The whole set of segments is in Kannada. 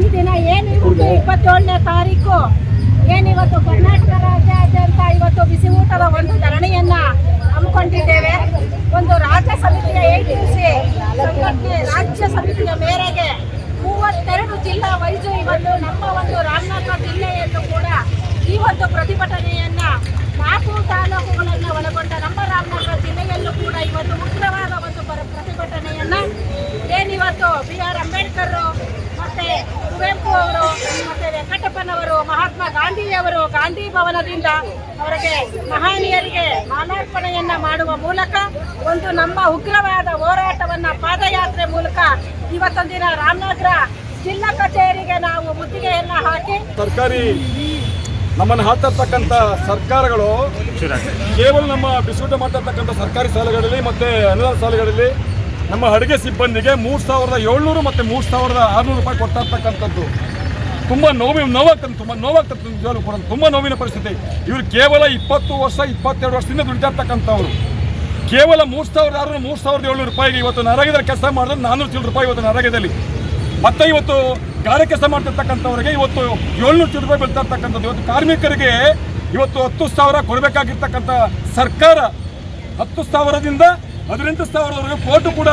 ಈ ದಿನ ಏನಿವತ್ತು 27ನೇ ತಾರೀಕು ಏನಿವತ್ತು ಕರ್ನಾಟಕ ರಾಜ್ಯಾದ್ಯಂತ ಇವತ್ತು ಬಿಸಿ ಊಟದ ಒಂದು ಧರಣಿಯನ್ನ ಹಮ್ಮಿಕೊಂಡಿದ್ದೇವೆ. ಒಂದು ರಾಜ್ಯ ಸಮಿತಿಯ ATC ಸಂಘಟನೆ ರಾಜ್ಯ ಸಮಿತಿಯ ಮೇರೆಗೆ 32 ಜಿಲ್ಲಾ ವೈಸು ಇವತ್ತು ನಮ್ಮ ಒಂದು ರಾಮನಗರ ಜಿಲ್ಲೆಯಲ್ಲೂ ಕೂಡ ಈ ಒಂದು ಪ್ರತಿಭಟನೆಯನ್ನ 4 ತಾಲೂಕುಗಳನ್ನು ಒಳಗೊಂಡ ನಮ್ಮ ರಾಮನಗರ ಜಿಲ್ಲೆಯಲ್ಲೂ ಕೂಡ ಇವತ್ತು ಉಗ್ರವಾದ ಒಂದು ಪ್ರತಿಭಟನೆಯನ್ನ ಏನಿವತ್ತು BR ಅಂಬೇಡ್ಕರ್ ಮತ್ತೆ ಕುವೆಂಪು ಅವರು ಮತ್ತೆ ವೆಂಕಟಪ್ಪನವರು ಮಹಾತ್ಮ ಗಾಂಧಿಯವರು ಗಾಂಧಿ ಭವನದಿಂದ ಅವರಿಗೆ ಮಹನೀಯರಿಗೆ ಮಾಲಾರ್ಪಣೆಯನ್ನ ಮಾಡುವ ಮೂಲಕ ಒಂದು ನಮ್ಮ ಉಗ್ರವಾದ ಹೋರಾಟವನ್ನ ಪಾದಯಾತ್ರೆ ಮೂಲಕ ಇವತ್ತೊಂದಿನ ರಾಮನಗರ ಜಿಲ್ಲಾ ಕಚೇರಿಗೆ ನಾವು ಮುತ್ತಿಗೆಯನ್ನ ಹಾಕಿ ಸರ್ಕಾರಿ ನಮ್ಮನ್ನು ಹಾಕ್ತಕ್ಕಂಥ ಸರ್ಕಾರಗಳು ಕೇವಲ ನಮ್ಮ ಬಿಸಿಯೂಟ ಮಾಡ್ತಿರ್ತಕ್ಕಂಥ ಸರ್ಕಾರಿ ಶಾಲೆಗಳಲ್ಲಿ ಮತ್ತು ಅನುದಾನ ಶಾಲೆಗಳಲ್ಲಿ ನಮ್ಮ ಅಡುಗೆ ಸಿಬ್ಬಂದಿಗೆ 3700 ಮತ್ತು 3600 ರೂಪಾಯಿ ಕೊಡ್ತಾ ಇರ್ತಕ್ಕಂಥದ್ದು ತುಂಬ ನೋವಾಗ್ತದೆ ನಿಜವಾಗ್ಲೂ ಕೂಡ ತುಂಬ ನೋವಿನ ಪರಿಸ್ಥಿತಿ. ಇವರು ಕೇವಲ 20 ವರ್ಷ 22 ವರ್ಷದಿಂದ ದುಡಿತಾ ಇರ್ತಕ್ಕಂಥವ್ರು ಕೇವಲ 3700 ರೂಪಾಯಿಗೆ ಇವತ್ತು ನರೇಗಾದಲ್ಲಿ ಕೆಲಸ ಮಾಡಿದ್ರೆ 400 ಚಿಲ್ಲರೆ ರೂಪಾಯಿ ಇವತ್ತು ನರೇಗಾದಲ್ಲಿ. ಮತ್ತು ಇವತ್ತು ಗಾರೆ ಕೆಲಸ ಮಾಡ್ತಿರ್ತಕ್ಕಂಥವ್ರಿಗೆ ಇವತ್ತು 700 ಚಿಲ್ಲರೆ ರೂಪಾಯಿ ಬೀಳ್ತಾ ಇರ್ತಕ್ಕಂಥದ್ದು. ಇವತ್ತು ಕಾರ್ಮಿಕರಿಗೆ ಇವತ್ತು 10,000 ಕೊಡಬೇಕಾಗಿರ್ತಕ್ಕಂಥ ಸರ್ಕಾರ 10,000ದಿಂದ 18,000ವರೆಗೆ ಕೋರ್ಟ್ ಕೂಡ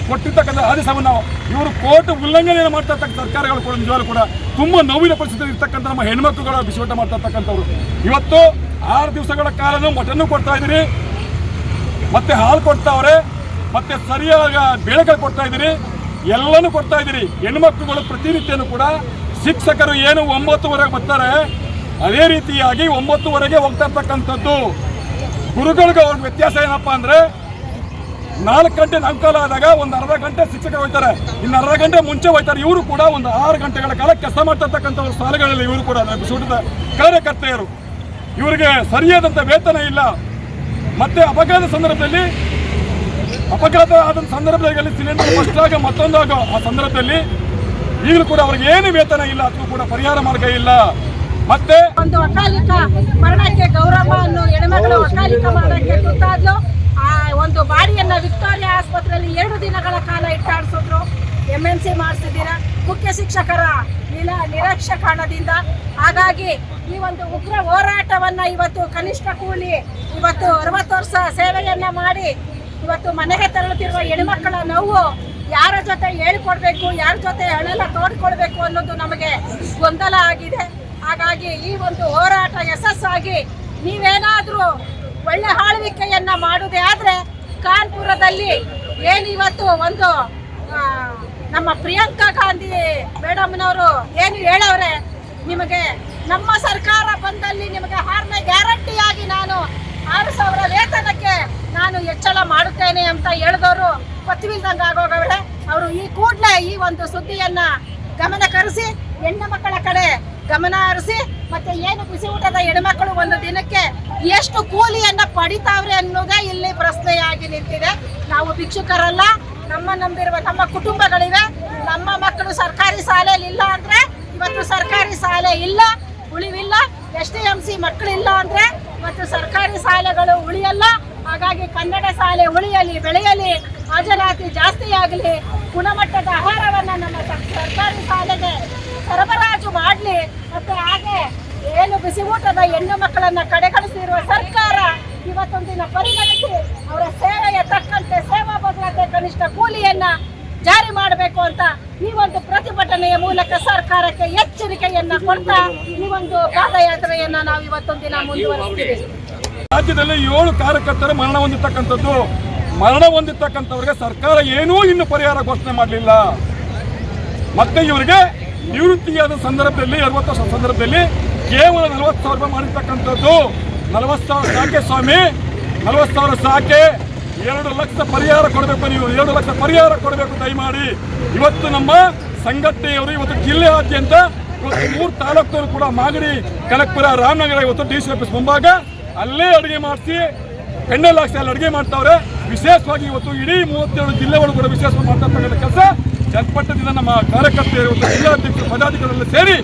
ಕೊಟ್ಟಿರ್ತಕ್ಕಂಥ ಆದೇಶವನ್ನು ಇವರು ಕೋರ್ಟ್ ಉಲ್ಲಂಘನೆಯನ್ನು ಮಾಡ್ತಾ ಇರ್ತಕ್ಕಂಥ ಸರ್ಕಾರಗಳು ಕೂಡ ನಿಜವಾಗ್ಲೂ ಕೂಡ ತುಂಬ ನೋವಿನ ಪರಿಸ್ಥಿತಿ ಇರ್ತಕ್ಕಂಥ ನಮ್ಮ ಹೆಣ್ಮಕ್ಳುಗಳ ಬಿಸಿಯೂಟ ಮಾಡ್ತಾ ಇರ್ತಕ್ಕಂಥವ್ರು. ಇವತ್ತು 6 ದಿವಸಗಳ ಕಾಲನೂ ಮಟನ್ನು ಕೊಡ್ತಾ ಇದ್ದೀರಿ, ಮತ್ತೆ ಹಾಲು ಕೊಡ್ತಾವ್ರೆ, ಮತ್ತೆ ಸರಿಯಾದ ಬೇಳೆಗಳು ಕೊಡ್ತಾ ಇದ್ದೀರಿ, ಎಲ್ಲನೂ ಕೊಡ್ತಾ ಇದ್ದೀರಿ. ಹೆಣ್ಮಕ್ಳುಗಳು ಪ್ರತಿನಿತ್ಯನೂ ಕೂಡ ಶಿಕ್ಷಕರು ಏನು 9ವರೆಗೆ ಬರ್ತಾರೆ ಅದೇ ರೀತಿಯಾಗಿ 9ವರೆಗೆ ಹೋಗ್ತಾ ಇರ್ತಕ್ಕಂಥದ್ದು. ಗುರುಗಳಿಗೆ ಅವ್ರ ವ್ಯತ್ಯಾಸ ಏನಪ್ಪ ಅಂದರೆ 4 ಗಂಟೆ ನಂಕಾಲ ಆದಾಗ ಒಂದು ಅರ್ಧ ಗಂಟೆ ಶಿಕ್ಷಕರು ಹೋಗ್ತಾರೆ, ಇನ್ನು ಅರ್ಧ ಗಂಟೆ ಮುಂಚೆ ಹೋಗ್ತಾರೆ. ಇವರು ಕೂಡ ಒಂದು 6 ಗಂಟೆಗಳ ಕಾಲ ಕೆಲಸ ಮಾಡ್ತಾ ಇರ್ತಕ್ಕಂಥವ್ರು ಶಾಲೆಗಳಲ್ಲಿ ಇವರು ಕೂಡ ಬಿಸಿಯೂಟದ ಕಾರ್ಯಕರ್ತೆಯರು. ಇವರಿಗೆ ಸರಿಯಾದಂಥ ವೇತನ ಇಲ್ಲ. ಮತ್ತೆ ಅಪಘಾತ ಆದ ಸಂದರ್ಭದಲ್ಲಿ ಸಿಲಿಂಡರ್ ಫಸ್ಟ್ ಆಗ ಮತ್ತೊಂದಾಗ ಆ ಸಂದರ್ಭದಲ್ಲಿ ಈಗಲೂ ಕೂಡ ಅವ್ರಿಗೆ ಏನು ವೇತನ ಇಲ್ಲ, ಅಥವಾ ಕೂಡ ಪರಿಹಾರ ಮಾರ್ಗ ಇಲ್ಲ. ಮತ್ತೆ ಒಂದು ಅಕಾಲಿಕ ಮರಣಕ್ಕೆ ಗೌರಮ್ಮ ಅನ್ನೋ ಹೆಣ್ಮಗಳು ಅಕಾಲಿಕ ಮರಣಕ್ಕೆ ತುತ್ತಾದ್ಲು. ಆ ಒಂದು ಬಾಡಿಯನ್ನ ವಿಕ್ಟೋರಿಯಾ ಆಸ್ಪತ್ರೆಯಲ್ಲಿ 2 ದಿನಗಳ ಕಾಲ ಇಟ್ಟಾಡಿಸಿದ್ರು. MNC ಮಾಡಿಸಿದ್ದೀರಾ ಮುಖ್ಯ ಶಿಕ್ಷಕರ ನಿರೀಕ್ಷಕಾಣದಿಂದ. ಹಾಗಾಗಿ ಈ ಒಂದು ಉಗ್ರ ಹೋರಾಟವನ್ನ ಇವತ್ತು ಕನಿಷ್ಠ ಕೂಲಿ ಇವತ್ತು 60 ವರ್ಷ ಸೇವೆಯನ್ನ ಮಾಡಿ ಇವತ್ತು ಮನೆಗೆ ತೆರಳುತ್ತಿರುವ ಹೆಣ್ಮಕ್ಕಳ ನೋವು ಯಾರ ಜೊತೆ ಹೇಳಿಕೊಡ್ಬೇಕು, ಯಾರ ಜೊತೆ ಹಣೆಲ್ಲ ತೋಡ್ಕೊಳ್ಬೇಕು ಅನ್ನೋದು ನಮಗೆ ಗೊಂದಲ ಆಗಿದೆ. ಹಾಗಾಗಿ ಈ ಒಂದು ಹೋರಾಟ ಯಶಸ್ಸಾಗಿ ನೀವೇನಾದರೂ ಒಳ್ಳೆ ಆಳ್ವಿಕೆಯನ್ನ ಮಾಡುವುದೇ ಆದರೆ ಕಾನ್ಪುರದಲ್ಲಿ ಏನಿವತ್ತು ಒಂದು ನಮ್ಮ ಪ್ರಿಯಾಂಕಾ ಗಾಂಧಿ ಮೇಡಮ್ನವರು ಏನು ಹೇಳವ್ರೆ, ನಿಮಗೆ ನಮ್ಮ ಸರ್ಕಾರ ಬಂದಲ್ಲಿ ನಿಮಗೆ 6ನೇ ಗ್ಯಾರಂಟಿಯಾಗಿ ನಾನು 6,000 ವೇತನಕ್ಕೆ ನಾನು ಹೆಚ್ಚಳ ಮಾಡುತ್ತೇನೆ ಅಂತ ಹೇಳಿದವರು ಗೊತ್ತಿಲ್ದಂಗೆ ಆಗೋಗವಳೆ. ಅವರು ಈ ಕೂಡಲೇ ಈ ಒಂದು ಸುದ್ದಿಯನ್ನ ಗಮನಕರಿಸಿ ಹೆಣ್ಣು ಮಕ್ಕಳ ಕಡೆ ಗಮನ ಹರಿಸಿ ಮತ್ತೆ ಏನು ಬಿಸಿ ಊಟದ ಹೆಣ್ಮಕ್ಳು ಒಂದು ದಿನಕ್ಕೆ ಎಷ್ಟು ಕೂಲಿಯನ್ನ ಪಡಿತಾವ್ರೆ ಅನ್ನೋದೇ ಇಲ್ಲಿ ಪ್ರಶ್ನೆಯಾಗಿ ನಿಂತಿದೆ. ನಾವು ಭಿಕ್ಷುಕರಲ್ಲ, ನಮ್ಮ ನಂಬಿರುವ ನಮ್ಮ ಕುಟುಂಬಗಳಿವೆ. ನಮ್ಮ ಮಕ್ಕಳು ಸರ್ಕಾರಿ ಶಾಲೆಯಲ್ಲಿ ಇಲ್ಲ ಅಂದ್ರೆ ಇವತ್ತು ಸರ್ಕಾರಿ ಶಾಲೆ ಇಲ್ಲ, ಉಳಿವಿಲ್ಲ. STMC ಮಕ್ಕಳಿಲ್ಲ ಅಂದ್ರೆ ಇವತ್ತು ಸರ್ಕಾರಿ ಶಾಲೆಗಳು ಉಳಿಯಲ್ಲ. ಹಾಗಾಗಿ ಕನ್ನಡ ಶಾಲೆ ಉಳಿಯಲಿ, ಬೆಳೆಯಲಿ, ಹಾಜರಾತಿ ಜಾಸ್ತಿ ಆಗಲಿ, ಗುಣಮಟ್ಟದ ಆಹಾರವನ್ನು ನಮ್ಮ ಸರ್ಕಾರಿ ಶಾಲೆಗೆ ಸರಬರಾಜು ಮಾಡಲಿ. ಮತ್ತೆ ಹಾಗೆ ಏನು ಬಿಸಿ ಊಟದ ಹೆಣ್ಣು ಮಕ್ಕಳನ್ನ ಕಡೆಗಣಿಸಿರುವ ಸರ್ಕಾರ ಇವತ್ತೊಂದಿನ ಪರಿಗಣಿಸಿ ಅವರ ಸೇವೆಯ ತಕ್ಕಂತೆ ಸೇವಾ ಭದ್ರತೆ ಕನಿಷ್ಠ ಕೂಲಿಯನ್ನ ಜಾರಿ ಮಾಡಬೇಕು ಅಂತ ಈ ಒಂದು ಪ್ರತಿಭಟನೆಯ ಮೂಲಕ ಸರ್ಕಾರಕ್ಕೆ ಎಚ್ಚರಿಕೆಯನ್ನ ಕೊಡ್ತಾ ಈ ಒಂದು ಪಾದಯಾತ್ರೆಯನ್ನ ನಾವು ಇವತ್ತೊಂದಿನ ಮುಂದುವರಿಸ್ತೀವಿ. ರಾಜ್ಯದಲ್ಲಿ 7 ಕಾರ್ಯಕರ್ತರು ಮರಣ ಹೊಂದಿರ್ತಕ್ಕಂಥವ್ರಿಗೆ ಸರ್ಕಾರ ಏನೂ ಇನ್ನು ಪರಿಹಾರ ಘೋಷಣೆ ಮಾಡಲಿಲ್ಲ. ಮತ್ತೆ ಇವರಿಗೆ ನಿವೃತ್ತಿಯಾದ ಸಂದರ್ಭದಲ್ಲಿ 60 ವರ್ಷ ಸಂದರ್ಭದಲ್ಲಿ ಕೇವಲ 40,000 ರೂಪಾಯಿ ಮಾಡಿರ್ತಕ್ಕಂಥದ್ದು. 40,000 ಸಾಕೆ ಸ್ವಾಮಿ, 40,000 ಸಾಕೆ. 2 ಲಕ್ಷ ಪರಿಹಾರ ಕೊಡಬೇಕು, ನೀವು 2 ಲಕ್ಷ ಪರಿಹಾರ ಕೊಡಬೇಕು ದಯಮಾಡಿ. ಇವತ್ತು ನಮ್ಮ ಸಂಘಟನೆಯವರು ಇವತ್ತು ಜಿಲ್ಲೆಯಾದ್ಯಂತ ಇವತ್ತು 3 ತಾಲೂಕುಗಳು ಕೂಡ ಮಾಗಡಿ, ಕನಕಪುರ, ರಾಮನಗರ ಇವತ್ತು DC ಆಫೀಸ್ ಮುಂಭಾಗ ಅಲ್ಲೇ ಅಡುಗೆ ಮಾಡಿಸಿ ಪೆಂಡಲ್ ಹಾಕ್ಸಿ ಅಲ್ಲಿ ಅಡುಗೆ ಮಾಡ್ತಾವ್ರೆ. ವಿಶೇಷವಾಗಿ ಇವತ್ತು ಇಡೀ 37 ಜಿಲ್ಲೆಗಳು ಕೂಡ ವಿಶೇಷವಾಗಿ ಮಾಡ್ತಾ ಇರ್ತಕ್ಕಂಥ ಕೆಲಸ ಜನಪಟ್ಟದಿಂದ ನಮ್ಮ ಕಾರ್ಯಕರ್ತರು ಇವತ್ತು ಜಿಲ್ಲಾಧ್ಯಕ್ಷರು ಪದಾಧಿಕಾರಿಗಳೆಲ್ಲ ಸೇರಿ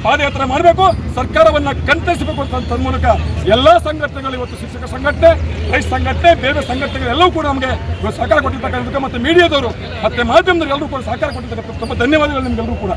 ಪಾದಯಾತ್ರೆ ಮಾಡಬೇಕು, ಸರ್ಕಾರವನ್ನು ಕಣ್ತರಿಸಬೇಕು ಅಂತ ಮೂಲಕ ಎಲ್ಲ ಸಂಘಟನೆಗಳು ಇವತ್ತು ಶಿಕ್ಷಕ ಸಂಘಟನೆ, ರೈತ ಸಂಘಟನೆ, ಬೇರೆ ಸಂಘಟನೆಗಳೆಲ್ಲವೂ ಕೂಡ ನಮಗೆ ಸಹಕಾರ ಕೊಟ್ಟಿರ್ತಕ್ಕಂಥ ಮತ್ತು ಮೀಡಿಯಾದವರು ಮತ್ತು ಮಾಧ್ಯಮದವರು ಎಲ್ಲರೂ ಕೂಡ ಸಹಕಾರ ಕೊಟ್ಟಿರ್ತಕ್ಕಂಥ ತುಂಬ ಧನ್ಯವಾದಗಳು ನಿಮಗೆಲ್ಲರೂ ಕೂಡ.